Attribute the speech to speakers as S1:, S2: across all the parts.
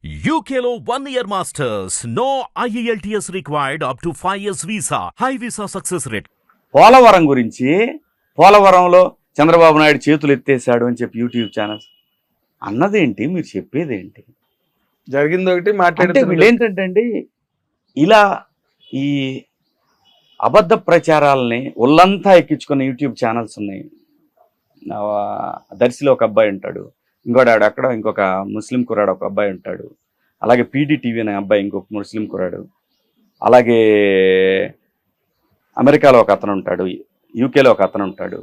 S1: UKLO 1 year masters. No IELTS required up to 5 years visa. High visa success rate.
S2: Polavaram గురించి పోలవరంలో చంద్రబాబు నాయుడు చేతులు ఎత్తేసాడు అని చెప్పి యూట్యూబ్ ఛానల్స్ అన్నదేంటి, మీరు చెప్పేదేంటి?
S3: జరిగింది ఒకటి
S2: అంటే
S3: మాట్లాడితే
S2: వీళ్ళు ఏంటంటే అండి, ఇలా ఈ అబద్ధ ప్రచారాలని ఒళ్ళంతా ఎక్కించుకున్న యూట్యూబ్ ఛానల్స్ ఉన్నాయి. దర్శిలో ఒక అబ్బాయి ఉంటాడు, ఇంకోటి అక్కడ ఇంకొక ముస్లిం కుర్రాడు ఒక అబ్బాయి ఉంటాడు, అలాగే పీడీటీవీ అనే అబ్బాయి ఇంకొక ముస్లిం కుర్రాడు, అలాగే అమెరికాలో ఒక అతను ఉంటాడు, యూకేలో ఒక అతను ఉంటాడు,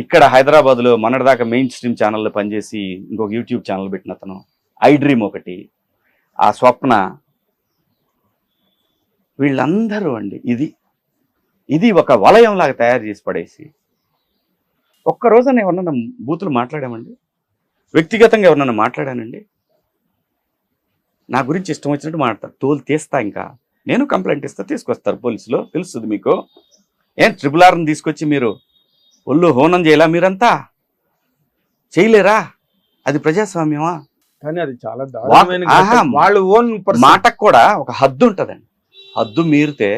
S2: ఇక్కడ హైదరాబాద్లో మొన్నటిదాకా మెయిన్ స్ట్రీమ్ ఛానల్లో పనిచేసి ఇంకొక యూట్యూబ్ ఛానల్ పెట్టిన అతను, ఐ డ్రీమ్ ఒకటి, ఆ స్వప్న, వీళ్ళందరూ అండి ఇది ఒక వలయంలాగా తయారు చేసి పడేసి ఒక్కరోజున ఎవరన్నా బూతులు మాట్లాడామండి? వ్యక్తిగతంగా ఎవరన్నా మాట్లాడానండి? నా గురించి ఇష్టం వచ్చినట్టు మాట్లాడతారు, తోలు తీస్తా, ఇంకా నేను కంప్లైంట్ ఇస్తా, తీసుకొస్తారు పోలీసులు, తెలుస్తుంది మీకు. ఏం RRRని తీసుకొచ్చి మీరు ఒళ్ళు హోనం చేయాలా? మీరంతా చేయలేరా? అది ప్రజాస్వామ్యమా?
S3: కానీ అది చాలా దారుణమైన ఘటన. వాళ్ళు ఓన్
S2: మాటకు కూడా ఒక హద్దు ఉంటుందండి, హద్దు మీరితే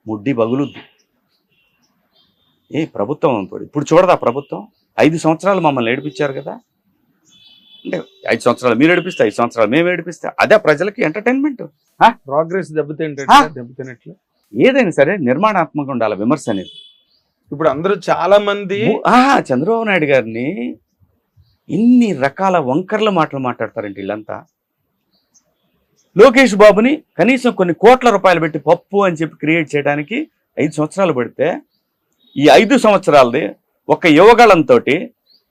S2: ముడ్డి బగులుద్ది. ప్రభుత్వం ఇప్పుడు చూడదా? ప్రభుత్వం 5 సంవత్సరాలు మమ్మల్ని ఏడిపించారు కదా, అంటే 5 సంవత్సరాలు మీరు ఏడిపిస్తే 5 సంవత్సరాలు మేము ఏడిపిస్తే అదే ప్రజలకి ఎంటర్టైన్మెంట్.
S3: ప్రోగ్రెస్ దెబ్బతిన్నట్లు
S2: ఏదైనా సరే నిర్మాణాత్మకంగా ఉండాలి విమర్శ అనేది.
S3: ఇప్పుడు అందరూ చాలా మంది
S2: చంద్రబాబు నాయుడు గారిని ఇన్ని రకాల వంకర్ల మాటలు మాట్లాడతారండి వీళ్ళంతా. లోకేష్ బాబుని కనీసం కొన్ని కోట్ల రూపాయలు పెట్టి పప్పు అని చెప్పి క్రియేట్ చేయడానికి 5 సంవత్సరాలు పడితే, ఈ 5 సంవత్సరాలది ఒక యువగళంతో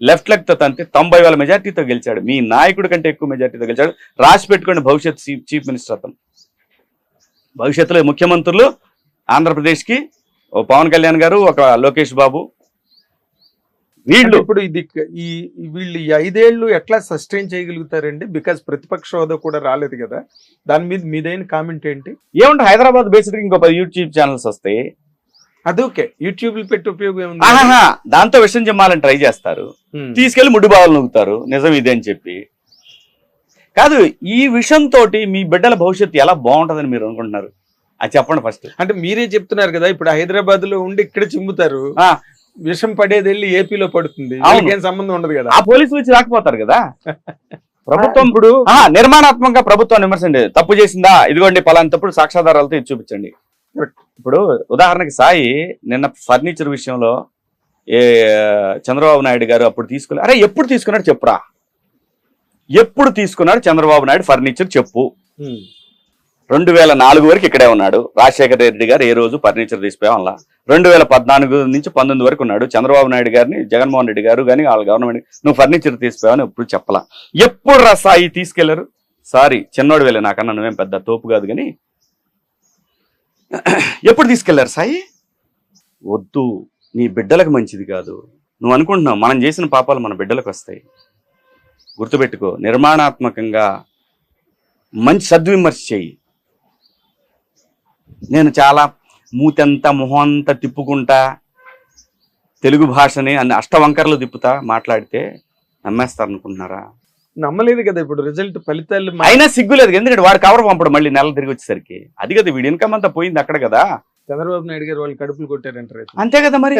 S2: లెఫ్ట్ లెగ్ తో తంతే 90,000 మెజార్టీతో గెలిచాడు. మీ నాయకుడి కంటే ఎక్కువ మెజార్టీతో గెలిచాడు. రాసి పెట్టుకోండి, భవిష్యత్ చీఫ్ మినిస్టర్ అతను. భవిష్యత్తులో ముఖ్యమంత్రులు ఆంధ్రప్రదేశ్కి ఓ పవన్ కళ్యాణ్ గారు, ఒక లోకేష్ బాబు, వీళ్ళు.
S3: ఇప్పుడు వీళ్ళు 5 ఏళ్ళు ఎట్లా సస్టైన్ చేయగలుగుతారండి? బికాస్ ప్రతిపక్ష హోదా కూడా రాలేదు కదా. దాని మీద మీదైన కామెంట్ ఏంటి?
S2: ఏమంటే హైదరాబాద్ బేస్డ్ ఇంకో 10 యూట్యూబ్ ఛానల్స్ వస్తాయి,
S3: అదొకే. యూట్యూబ్ పెట్టి ఉపయోగం ఏముంది?
S2: దాంతో విషయం చెప్పాలని ట్రై చేస్తారు, తీసుకెళ్లి ముడ్డు బావలు నూగుతారు నిజం ఇదే అని చెప్పి. కాదు, ఈ విషయంతో మీ బిడ్డల భవిష్యత్తు ఎలా బాగుంటుందని మీరు అనుకుంటున్నారు? అది చెప్పండి ఫస్ట్.
S3: అంటే మీరే చెప్తున్నారు కదా, ఇప్పుడు హైదరాబాద్ లో ఉండి ఇక్కడ చిమ్ముతారు, విషం పడేది వెళ్ళి ఏపీలో పడుతుంది, ఏం సంబంధం ఉండదు కదా. ఆ
S2: పోలీసులు వచ్చి రాకపోతారు కదా. ప్రభుత్వం ఇప్పుడు నిర్మాణాత్మకంగా ప్రభుత్వం విమర్శండి, తప్పు చేసిందా, ఇదిగోండి పలానా తప్పుడు సాక్ష్యాధారాలతో ఇది చూపించండి. ఇప్పుడు ఉదాహరణకి సాయి నిన్న ఫర్నిచర్ విషయంలో చంద్రబాబు నాయుడు గారు అప్పుడు తీసుకున్నారు. అరే ఎప్పుడు తీసుకున్నాడు చెప్పురా, ఎప్పుడు తీసుకున్నాడు చంద్రబాబు నాయుడు ఫర్నిచర్ చెప్పు. 2004 వరకు ఇక్కడే ఉన్నాడు. రాజశేఖర రెడ్డి గారు ఏ రోజు ఫర్నిచర్ తీసిపోయాం అలా. 2014 నుంచి 19 వరకు ఉన్నాడు. చంద్రబాబు నాయుడు గారిని జగన్మోహన్ రెడ్డి గారు కానీ వాళ్ళ గవర్నమెంట్ నువ్వు ఫర్నిచర్ తీసిపోయావని ఎప్పుడు చెప్పలా. ఎప్పుడు రా సాయి తీసుకెళ్లారు? సారీ చిన్నోడు వెళ్ళే, నాకన్నా నువ్వేం పెద్ద తోపు కాదు కానీ ఎప్పుడు తీసుకెళ్లారు సాయి? వద్దు, నీ బిడ్డలకు మంచిది కాదు. నువ్వు అనుకుంటున్నావు మనం చేసిన పాపాలు మన బిడ్డలకు వస్తాయి. గుర్తుపెట్టుకో, నిర్మాణాత్మకంగా మంచి సద్విమర్శ చెయ్యి. నేను చాలా మూతంతా మొహంతా తిప్పుకుంటా తెలుగు భాషని అన్ని అష్టవంకర్లు తిప్పుతా మాట్లాడితే నమ్మేస్తారు అనుకుంటున్నారా?
S3: నమ్మలేదు కదా. ఇప్పుడు రిజల్ట్ ఫలితాలు
S2: అయినా సిగ్గులేదు, ఎందుకంటే వాడు కవర్ పంపడు మళ్ళీ నెల తిరిగి వచ్చేసరికి. అది కదా వీడి ఇన్కమ్ అంతా పోయింది అక్కడ కదా.
S3: చంద్రబాబు నాయుడు గారు వాళ్ళు కడుపులు కొట్టారంటారు,
S2: అంతే కదా మరి.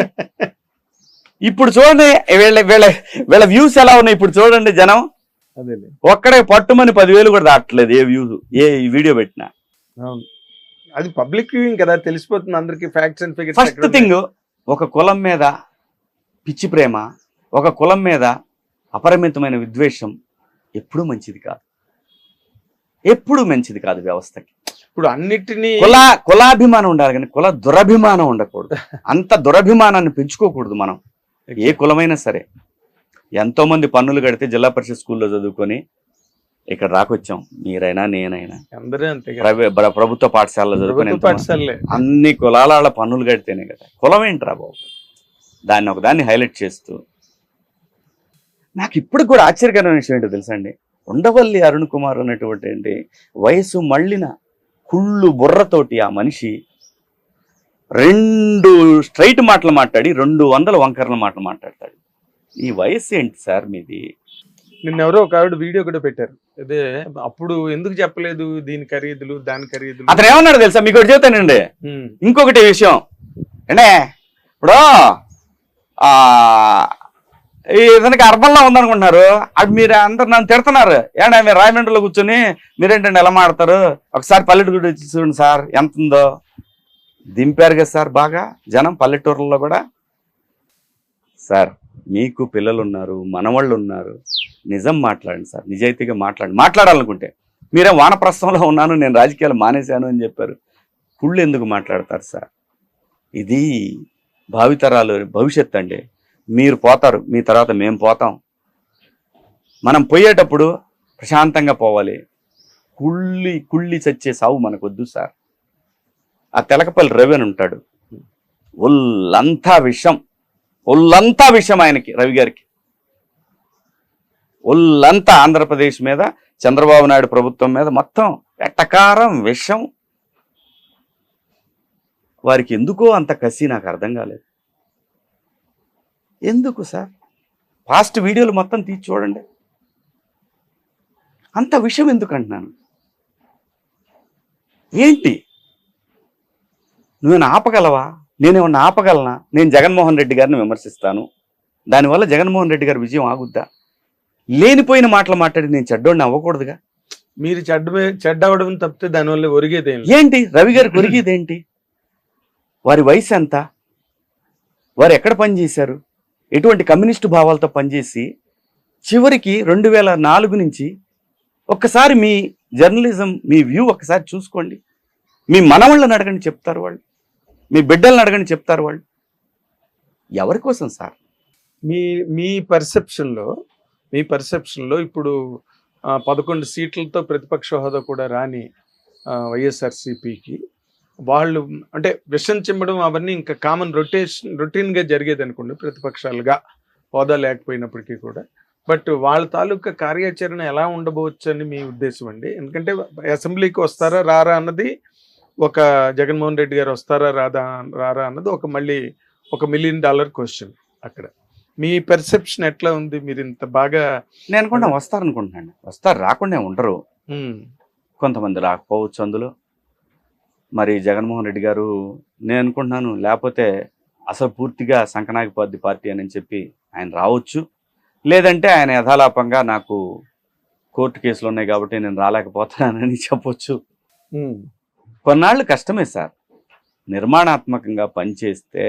S2: ఇప్పుడు చూడండి వీళ్ళ వ్యూస్ ఎలా ఉన్నాయి ఇప్పుడు చూడండి. జనం
S3: అదే
S2: ఒక్కడే పట్టుమని 10,000 కూడా దాటలేదు ఏ వ్యూస్, ఏ వీడియో పెట్టినా.
S3: అది పబ్లిక్ వ్యూయింగ్ కదా, తెలిసిపోతుంది అందరికి facts and figures.
S2: First thing, ఒక కులం మీద పిచ్చి ప్రేమ, ఒక కులం మీద అపరిమితమైన విద్వేషం ఎప్పుడూ మంచిది కాదు, ఎప్పుడూ మంచిది కాదు వ్యవస్థకి.
S3: ఇప్పుడు అన్నిటినీ
S2: కులాభిమానం ఉండాలి కానీ కుల దురభిమానం ఉండకూడదు. అంత దురభిమానాన్ని పెంచుకోకూడదు మనం. ఏ కులమైనా సరే, ఎంతో మంది పన్నులు కడితే జిల్లా పరిషత్ స్కూల్లో చదువుకొని ఇక్కడ రాకొచ్చాం. మీరైనా నేనైనా
S3: అందరూ అంతే.
S2: ప్రభుత్వ పాఠశాలలో చదువుకొని అన్ని కులాల పన్నులు కడితేనే కదా. కులం ఏంట్రా బాబు? దాన్ని ఒకదాన్ని హైలైట్ చేస్తూ, నాకు ఇప్పుడు కూడా ఆశ్చర్యకరమైన విషయం ఏంటో తెలుసా అండి, ఉండవల్లి అరుణ్ కుమార్ అనేటువంటి వయసు మళ్ళిన కుళ్ళు బుర్రతోటి ఆ మనిషి 2 స్ట్రైట్ మాటలు మాట్లాడి 200 వంకర్ల మాటలు మాట్లాడతాడు. ఈ వయస్సు ఏంటి సార్ మీది?
S3: నిన్నెవరో ఒక ఆవిడ వీడియో కూడా పెట్టారు, అదే అప్పుడు ఎందుకు చెప్పలేదు దీని ఖరీదులు దాని ఖరీదులు.
S2: అతను ఏమన్నాడు తెలుసా, మీకు ఒకటి చెప్తానండి. ఇంకొకటి విషయం అంటే ఇప్పుడు ఇతనికి అర్బన్లో ఉందనుకుంటున్నారు, అది మీరు అందరు నన్ను తిడుతున్నారు. ఏంటంటే మీరు రాయమండ్రిలో కూర్చొని మీరేంటండి ఎలా మాడతారు, ఒకసారి పల్లెటూరు వచ్చి చూడండి సార్ ఎంత ఉందో. దింపారు కదా సార్ బాగా జనం పల్లెటూరులో కూడా. సార్ మీకు పిల్లలు ఉన్నారు, మనవాళ్ళు ఉన్నారు, నిజం మాట్లాడండి సార్, నిజాయితీగా మాట్లాడాలనుకుంటే. మీరే వానప్రస్థంలో ఉన్నాను, నేను రాజకీయాలు మానేశాను అని చెప్పారు. కుళ్ళు ఎందుకు మాట్లాడతారు సార్? ఇది భావితరాలు భవిష్యత్తు అండి. మీరు పోతారు, మీ తర్వాత మేము పోతాం. మనం పోయేటప్పుడు ప్రశాంతంగా పోవాలి. కుళ్ళి చచ్చే సావు మనకొద్దు సార్. ఆ తెలకపల్లి రవి అని ఉంటాడు, ఒళ్ళంతా విషం ఆయనకి, రవి గారికి ఒళ్ళంతా ఆంధ్రప్రదేశ్ మీద, చంద్రబాబు నాయుడు ప్రభుత్వం మీద మొత్తం ఎట్టకారం విషం. వారికి ఎందుకో అంత కసి నాకు అర్థం కాలేదు. ఎందుకు సార్? పాస్ట్ వీడియోలు మొత్తం తీసి చూడండి, అంత విషయం ఎందుకు అంటున్నాను. ఏంటి నువ్వేనా ఆపగలవా? నేనేమన్నా ఆపగలనా? నేను జగన్మోహన్ రెడ్డి గారిని విమర్శిస్తాను, దానివల్ల జగన్మోహన్ రెడ్డి గారి విజయం ఆగుద్దా? లేనిపోయిన మాటలు మాట్లాడి నేను చెడ్డోడిని అవ్వకూడదుగా.
S3: మీరు చెడ్డవడం తప్పితే దానివల్ల ఒరిగేది
S2: ఏంటి? రవి గారికి ఒరిగేదేంటి? వారి వయసు ఎంత? వారు ఎక్కడ పనిచేశారు? ఎటువంటి కమ్యూనిస్టు భావాలతో పనిచేసి చివరికి 2004 నుంచి ఒక్కసారి మీ జర్నలిజం, మీ వ్యూ ఒక్కసారి చూసుకోండి. మీ మనవాళ్ళని అడగండి చెప్తారు వాళ్ళు, మీ బిడ్డలను అడగండి చెప్తారు వాళ్ళు. ఎవరి కోసం సార్?
S3: మీ పర్సెప్షన్లో ఇప్పుడు 11 సీట్లతో ప్రతిపక్ష హోదా కూడా రాని వైఎస్ఆర్సీపీకి వాళ్ళు అంటే విషం చిమ్మడం అవన్నీ ఇంకా కామన్ రొటీన్గా జరిగేది అనుకోండి ప్రతిపక్షాలుగా, హోదా లేకపోయినప్పటికీ కూడా. బట్ వాళ్ళ తాలూకా కార్యాచరణ ఎలా ఉండబోవచ్చు అని మీ ఉద్దేశం అండి? ఎందుకంటే అసెంబ్లీకి వస్తారా రారా అన్నది ఒక, జగన్మోహన్ రెడ్డి గారు వస్తారా రారా అన్నది ఒక మళ్ళీ $1 మిలియన్ క్వశ్చన్. అక్కడ మీ పర్సెప్షన్ ఎట్లా ఉంది? మీరు ఇంత బాగా,
S2: నేను అనుకుంటా వస్తారనుకుంటున్నాను. వస్తారు, రాకుండా ఉండరు. కొంతమంది రాకపోవచ్చు అందులో. మరి జగన్మోహన్ రెడ్డి గారు నేను అనుకుంటున్నాను, లేకపోతే అసలు పూర్తిగా సంకనాగిపోద్ది పార్టీ అని చెప్పి ఆయన రావచ్చు. లేదంటే ఆయన యథాలాపంగా నాకు కోర్టు కేసులు ఉన్నాయి కాబట్టి నేను రాలేకపోతున్నానని చెప్పొచ్చు. కొన్నాళ్ళు కష్టమే సార్. నిర్మాణాత్మకంగా పనిచేస్తే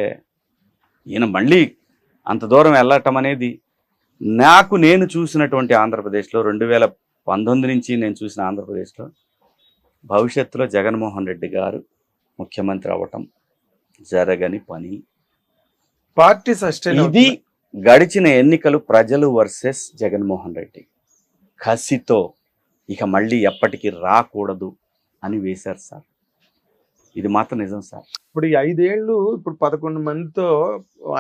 S2: ఈయన మళ్ళీ అంత దూరం వెళ్ళటం అనేది, నేను చూసినటువంటి ఆంధ్రప్రదేశ్లో 2019 నుంచి నేను చూసిన ఆంధ్రప్రదేశ్లో భవిష్యత్తులో జగన్మోహన్ రెడ్డి గారు ముఖ్యమంత్రి అవ్వటం జరగని పని.
S3: Party sustain.
S2: ఇది గడిచిన ఎన్నికలు ప్రజలు వర్సెస్ జగన్మోహన్ రెడ్డి కసితో ఇక మళ్ళీ ఎప్పటికీ రాకూడదు అని వేశారు సార్. ఇది మాత్రం నిజం సార్.
S3: ఇప్పుడు ఈ 5 ఏళ్ళు, ఇప్పుడు 11 మందితో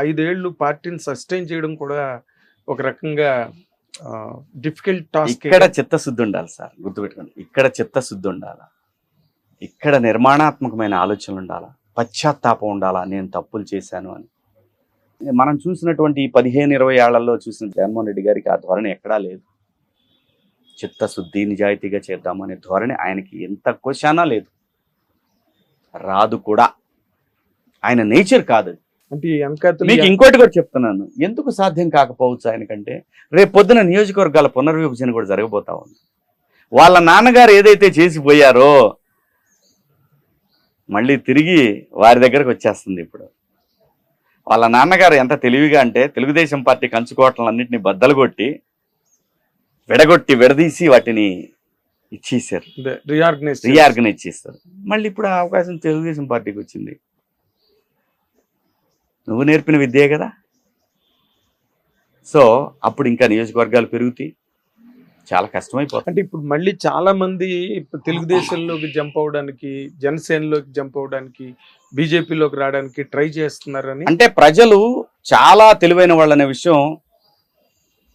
S3: 5 ఏళ్ళు పార్టీని సస్టైన్ చేయడం కూడా ఒక రకంగా డిఫికల్ట్ టాస్క్.
S2: ఇక్కడ చిత్తశుద్ధి ఉండాలి సార్, గుర్తుపెట్టుకోండి. ఇక్కడ చిత్తశుద్ధి ఉండాలా, ఇక్కడ నిర్మాణాత్మకమైన ఆలోచనలు ఉండాలా, పశ్చాత్తాపం ఉండాలా, నేను తప్పులు చేశాను అని. మనం చూసినటువంటి 15-20 ఏళ్లలో చూసిన జగన్మోహన్ రెడ్డి గారికి ఆ ధోరణి ఎక్కడా లేదు. చిత్తశుద్ధి, నిజాయితీగా చేద్దామనే ధోరణి ఆయనకి ఎంత క్వశ్చనా లేదు, రాదు కూడా. ఆయన నేచర్ కాదు. మీకు ఇంకోటి కూడా చెప్తున్నాను, ఎందుకు సాధ్యం కాకపోవచ్చు ఆయనకంటే, రేపు పొద్దున నియోజకవర్గాల పునర్విభజన కూడా జరగబోతా ఉంది. వాళ్ళ నాన్నగారు ఏదైతే చేసిపోయారో మళ్ళీ తిరిగి వారి దగ్గరకు వచ్చేస్తుంది. ఇప్పుడు వాళ్ళ నాన్నగారు ఎంత తెలివిగా అంటే, తెలుగుదేశం పార్టీ కంచుకోవటలన్నింటినీ బద్దలు కొట్టి విడదీసి వాటిని ఇచ్చేసారు, రీఆర్గనైజ్ చేస్తారు. మళ్ళీ ఇప్పుడు ఆ అవకాశం తెలుగుదేశం పార్టీకి వచ్చింది. నువ్వు నేర్పిన విద్యే కదా. సో అప్పుడు ఇంకా నియోజకవర్గాలు పెరుగుతాయి, చాలా కష్టమైపోతుంది.
S3: అంటే ఇప్పుడు మళ్ళీ చాలా మంది తెలుగుదేశంలోకి జంప్ అవడానికి, జనసేనలోకి జంప్ అవడానికి, బీజేపీలోకి రావడానికి ట్రై చేస్తున్నారని.
S2: అంటే ప్రజలు చాలా తెలివైన వాళ్ళనే విషయం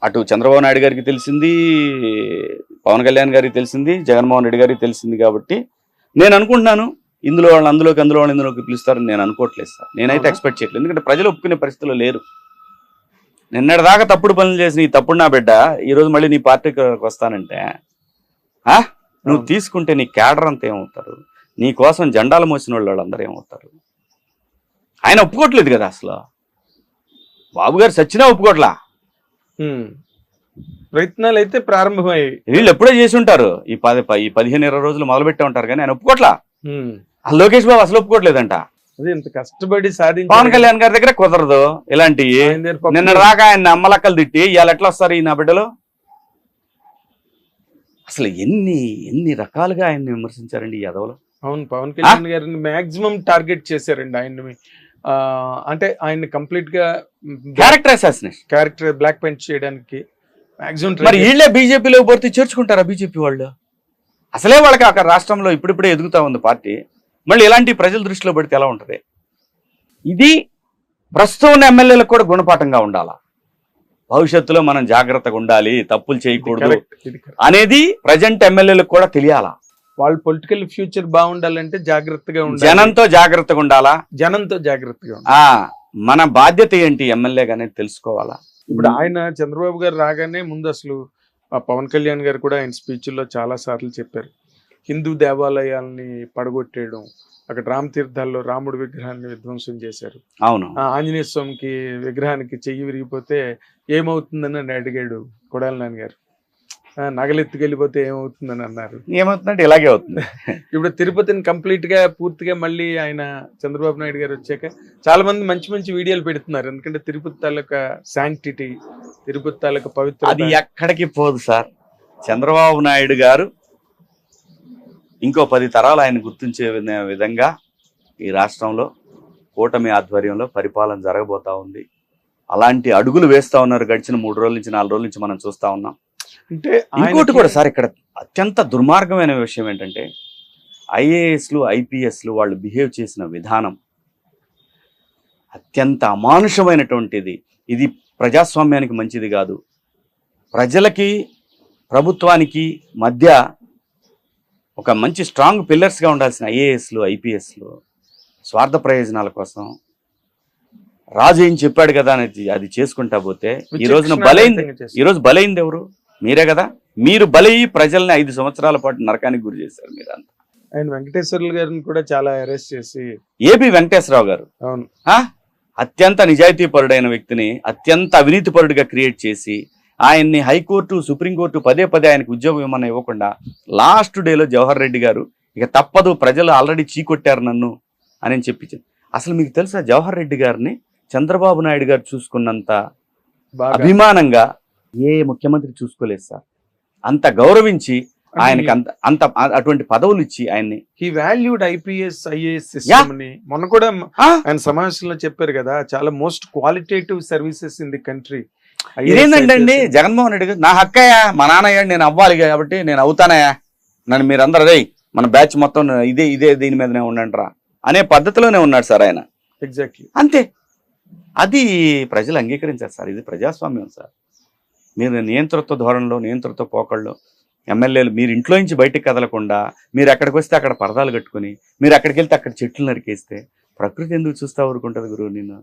S2: అటు చంద్రబాబు నాయుడు గారికి తెలిసింది, పవన్ కళ్యాణ్ గారికి తెలిసింది, జగన్మోహన్ రెడ్డి గారికి తెలిసింది. కాబట్టి నేను అనుకుంటున్నాను ఇందులో వాళ్ళు అందులోకి, అందులో వాళ్ళు ఇందులోకి పిలుస్తారని నేను అనుకోవట్లేదు సార్. నేనైతే ఎక్స్పెక్ట్ చేయట్లేదు, ఎందుకంటే ప్రజలు ఒప్పుకునే పరిస్థితుల్లో లేరు. నిన్నటిదాకా తప్పుడు పనులు చేసి నీ తప్పుడు నా బిడ్డ ఈరోజు మళ్ళీ నీ పార్టీకి వస్తానంటే నువ్వు తీసుకుంటే నీ క్యాడర్ అంతా ఏమవుతారు, నీ కోసం జెండాలు మోసిన వాళ్ళందరూ ఏమవుతారు? ఆయన ఒప్పుకోవట్లేదు కదా అసలు. బాబు గారు సచ్చినా ఒప్పుకోట్లా.
S3: ప్రయత్నాలు అయితే ప్రారంభమయ్యాయి.
S2: వీళ్ళు ఎప్పుడో చేసి ఉంటారు, ఈ 15-20 రోజులు మొదలుపెట్టే ఉంటారు, కానీ ఆయన ఒప్పుకోట్లా. ఆ లోకేష్ బాబు అసలు ఒప్పుకోవట్లేదంట.
S3: అదే ఇంత కష్టపడి సాధించి
S2: పవన్ కళ్యాణ్ గారి దగ్గర కుదరదు ఇలాంటివి. నిన్న రాక ఆయన అమ్మలక్కలు తిట్టి ఇవాళ ఎట్లా వస్తారు ఈ నా బిడ్డలు? అసలు ఎన్ని రకాలుగా ఆయన్ని విమర్శించారండి ఈ యదవలు.
S3: అవును, పవన్ కళ్యాణ్ గారిని మాక్సిమం టార్గెట్ చేశారండి ఆయన్ని. అంటే ఆయన కంప్లీట్ గా
S2: character assassination,
S3: character black paint చేయడానికి మాక్సిమం.
S2: మరి వీళ్ళే బీజేపీలో పోతే చేర్చుకుంటారా బీజేపీ వాళ్ళు? అసలే వాళ్ళకి అక్కడ రాష్ట్రంలో ఇప్పుడిప్పుడే ఎదుగుతా ఉంది పార్టీ, మళ్ళీ ఇలాంటి ప్రజల దృష్టిలో పడితే ఎలా ఉంటది? ఇది ప్రస్తుతం ఉన్న ఎమ్మెల్యేలకు కూడా గుణపాఠంగా ఉండాలా. భవిష్యత్తులో మనం జాగ్రత్తగా ఉండాలి, తప్పులు చేయకూడదు అనేది ప్రజెంట్ ఎమ్మెల్యేలకు కూడా తెలియాలా.
S3: వాళ్ళ పొలిటికల్ ఫ్యూచర్ బాగుండాలంటే జాగ్రత్తగా ఉండాలి,
S2: జనంతో జాగ్రత్తగా ఉండాలా,
S3: జనంతో జాగ్రత్తగా
S2: మన బాధ్యత ఏంటి ఎమ్మెల్యేగా అనేది తెలుసుకోవాలా.
S3: ఇప్పుడు ఆయన చంద్రబాబు గారు రాగానే ముందు అసలు పవన్ కళ్యాణ్ గారు కూడా ఆయన స్పీచ్ల్లో చాలా సార్లు చెప్పారు, హిందూ దేవాలయాల్ని పడగొట్టేయడం, అక్కడ రామ తీర్థాల్లో రాముడి విగ్రహాన్ని విధ్వంసం చేశారు.
S2: అవును,
S3: ఆంజనేయ స్వామికి విగ్రహానికి చెయ్యి విరిగిపోతే ఏమవుతుందని అడిగాడు కొడాలి నాని గారు. నగలెత్తుకెళ్ళిపోతే ఏమవుతుందని అన్నారు.
S2: ఏమవుతుందంటే ఇలాగే అవుతుంది.
S3: ఇప్పుడు తిరుపతిని కంప్లీట్ గా పూర్తిగా మళ్ళీ ఆయన చంద్రబాబు నాయుడు గారు వచ్చాక చాలా మంది మంచి మంచి వీడియోలు పెడుతున్నారు. ఎందుకంటే తిరుపతి తాలూకా శాంక్టిటీ, తిరుపతి తాలూకా పవిత్ర
S2: అది ఎక్కడికి పోదు సార్. చంద్రబాబు నాయుడు గారు ఇంకో 10 తరాలు ఆయన గుర్తించే విధంగా ఈ రాష్ట్రంలో కూటమి ఆధ్వర్యంలో పరిపాలన జరగబోతా ఉంది. అలాంటి అడుగులు వేస్తా ఉన్నారు. గడిచిన 3 రోజుల నుంచి 4 రోజుల నుంచి మనం చూస్తా ఉన్నాం.
S3: అంటే
S2: ఇంకోటి కూడా సార్, ఇక్కడ అత్యంత దుర్మార్గమైన విషయం ఏంటంటే ఐఏఎస్లు ఐపీఎస్లు వాళ్ళు బిహేవ్ చేసిన విధానం అత్యంత అమానుషమైనటువంటిది. ఇది ప్రజాస్వామ్యానికి మంచిది కాదు. ప్రజలకి ప్రభుత్వానికి మధ్య ఒక మంచి స్ట్రాంగ్ పిల్లర్స్గా ఉండాల్సిన ఐఏఎస్లు ఐపీఎస్లు స్వార్థ ప్రయోజనాల కోసం రాజు ఏం చెప్పాడు కదా అనేది అది చేసుకుంటా పోతే ఈ రోజు బలైంది ఎవరు? మీరే కదా. మీరు బలయ్యి ప్రజల్ని 5 సంవత్సరాల పాటు నరకానికి గురి చేశారు మీరంతా.
S3: ఆయన వెంకటేశ్వర్లు గారిని కూడా చాలా అరెస్ట్ చేసి,
S2: ఏపీ వెంకటేశ్వరరావు గారు
S3: అవును
S2: అత్యంత నిజాయితీ పరుడైన వ్యక్తిని అత్యంత అవినీతి పరుడుగా క్రియేట్ చేసి ఆయన్ని హైకోర్టు సుప్రీంకోర్టు పదే ఆయనకు ఉద్యోగం ఏమన్నా ఇవ్వకుండా లాస్ట్ డేలో జవహర్ రెడ్డి గారు ఇక తప్పదు ప్రజలు ఆల్రెడీ చీకొట్టారు నన్ను అని చెప్పించారు. అసలు మీకు తెలుసా, జవహర్ రెడ్డి గారిని చంద్రబాబు నాయుడు గారు చూసుకున్నంత అభిమానంగా ఏ ముఖ్యమంత్రి చూసుకోలేదు సార్. అంత గౌరవించి ఆయనకి అంత అటువంటి పదవులు ఇచ్చి ఆయన్ని
S3: he valued IPS IAS system ని. మొన్న కూడా ఆయన సమావేశంలో చెప్పారు కదా, చాలా most qualitative services in the country.
S2: ఇదేంటండి జగన్మోహన్ రెడ్డి గారు, నా హక్కయ్యా మా నాన్నయ్య నేను అవ్వాలి కాబట్టి నేను అవుతానయ్యా, నన్ను మీరందరూ రే మన బ్యాచ్ మొత్తం ఇదే దీని మీదనే ఉండండి రా అనే పద్ధతిలోనే ఉన్నాడు సార్ ఆయన.
S3: ఎగ్జాక్ట్లీ
S2: అంతే. అది ప్రజలు అంగీకరించారు సార్. ఇది ప్రజాస్వామ్యం సార్. మీరు నియంతృత్వ ధోరణిలో నియంతృత్వ పోకళ్ళు ఎమ్మెల్యేలు మీరు ఇంట్లో నుంచి బయటకు కదలకుండా మీరు ఎక్కడికి వస్తే అక్కడ పరదాలు కట్టుకుని మీరు అక్కడికి వెళ్తే అక్కడ చెట్లు నరికేస్తే ప్రకృతి ఎందుకు చూస్తా ఊరుకుంటుంది గురువు? నేను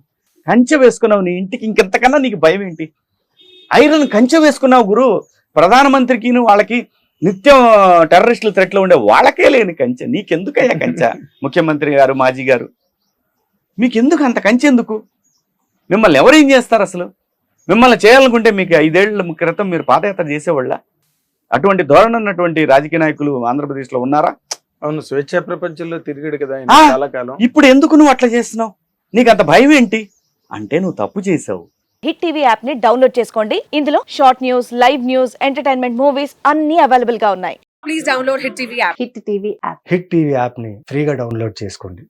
S2: కంచె వేసుకున్నావు నీ ఇంటికి, ఇంకెంతకన్నా నీకు భయం ఏంటి? ఐరన్ కంచె వేసుకున్నావు గురు. ప్రధానమంత్రికి వాళ్ళకి నిత్యం టెర్రరిస్టులు థ్రెట్లో ఉండే వాళ్ళకే లేని కంచె నీకెందుకయ్యా కంచె? ముఖ్యమంత్రి గారు మాజీ గారు మీకెందుకు అంత కంచె ఎందుకు? మిమ్మల్ని ఎవరేం చేస్తారు అసలు? మిమ్మల్ని చేయాలనుకుంటే మీకు 5 ఏళ్ల క్రితం మీరు పాదయాత్ర చేసేవాళ్ళ? అటువంటి ధోరణి ఉన్నటువంటి రాజకీయ నాయకులు ఆంధ్రప్రదేశ్లో ఉన్నారా?
S3: అవును, స్వేచ్ఛా ప్రపంచంలో తిరిగాడు కదా చాలా కాలం.
S2: ఇప్పుడు ఎందుకు నువ్వు అట్లా చేస్తున్నావు? నీకు అంత భయం ఏంటి? అంటే నువ్వు తప్పు చేసావు.
S4: హిట్ టీవీ యాప్ ని డౌన్లోడ్ చేసుకోండి. ఇందులో short news, live news, entertainment movies అన్ని అవైలబుల్ గా ఉన్నాయి.
S5: Please download Hit TV app.
S4: Hit TV app.
S6: Hit TV యాప్ని ఫ్రీగా డౌన్లోడ్ చేసుకోండి.